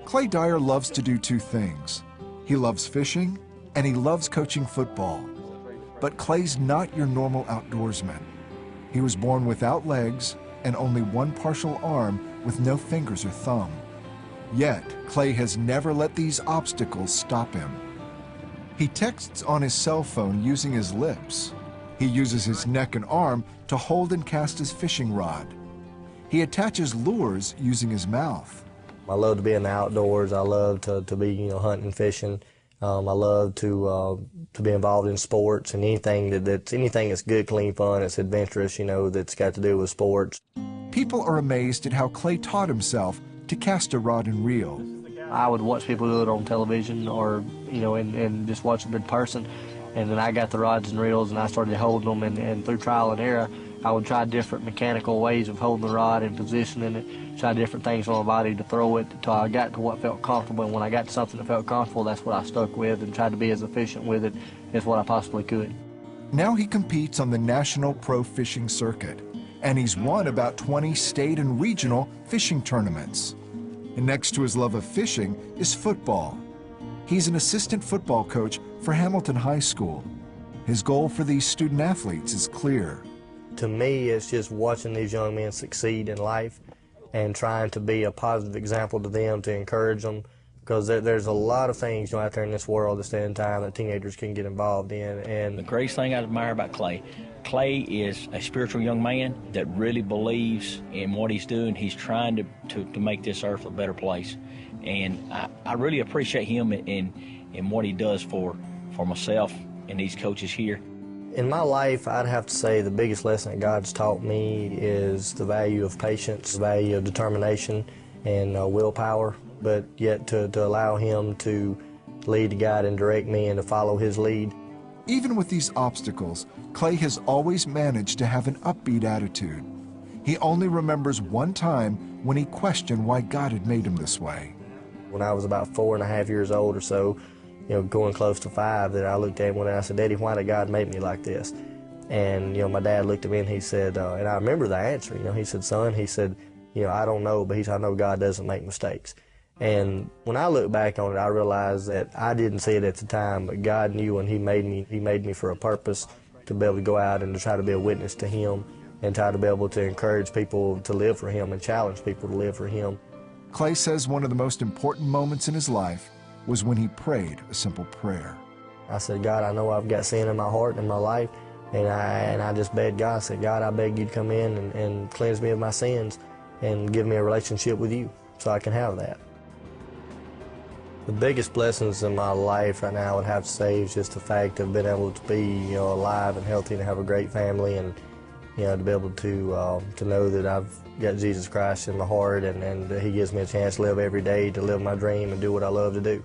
Clay Dyer loves to do two things. He loves fishing and he loves coaching football. But Clay's not your normal outdoorsman. He was born without legs and only one partial arm with no fingers or thumb. Yet, Clay has never let these obstacles stop him. He texts on his cell phone using his lips. He uses his neck and arm to hold and cast his fishing rod. He attaches lures using his mouth. I love to be in the outdoors. I love to be, hunting, fishing. I love to be involved in sports and anything that's good, clean, fun, it's adventurous, that's got to do with sports. People are amazed at how Clay taught himself to cast a rod and reel. I would watch people do it on television or, and just watch them in person. And then I got the rods and reels and I started holding them, and through trial and error, I would try different mechanical ways of holding the rod and positioning it, try different things on my body to throw it until I got to what felt comfortable. And when I got to something that felt comfortable, that's what I stuck with and tried to be as efficient with it as what I possibly could. Now he competes on the national pro fishing circuit, and he's won about 20 state and regional fishing tournaments. And next to his love of fishing is football. He's an assistant football coach for Hamilton High School. His goal for these student athletes is clear. To me, it's just watching these young men succeed in life and trying to be a positive example to them, to encourage them, because there's a lot of things out there in this world this day and time that teenagers can get involved in. And the greatest thing I admire about Clay is a spiritual young man that really believes in what he's doing. He's trying to make this earth a better place. And I really appreciate him in what he does for myself and these coaches here. In my life, I'd have to say the biggest lesson that God's taught me is the value of patience, the value of determination and willpower, but yet to allow Him to lead, guide, and direct me and to follow His lead. Even with these obstacles, Clay has always managed to have an upbeat attitude. He only remembers one time when he questioned why God had made him this way. When I was about 4.5 years old or so, going close to 5, that I looked at him and I said, "Daddy, why did God make me like this?" And, my dad looked at me and he said, and I remember the answer, he said, "Son," he said, "I don't know, but he said, I know God doesn't make mistakes." And when I look back on it, I realized that I didn't see it at the time, but God knew, and He made me for a purpose, to be able to go out and to try to be a witness to Him and try to be able to encourage people to live for Him and challenge people to live for Him. Clay says one of the most important moments in his life was when he prayed a simple prayer. I said, "God, I know I've got sin in my heart and in my life," and I just begged God. I said, "God, I beg you to come in and cleanse me of my sins and give me a relationship with you so I can have that." The biggest blessings in my life right now, I would have to say, is just the fact of being able to be, alive and healthy and have a great family, and to be able to know that I've got Jesus Christ in my heart, and He gives me a chance to live every day, to live my dream and do what I love to do.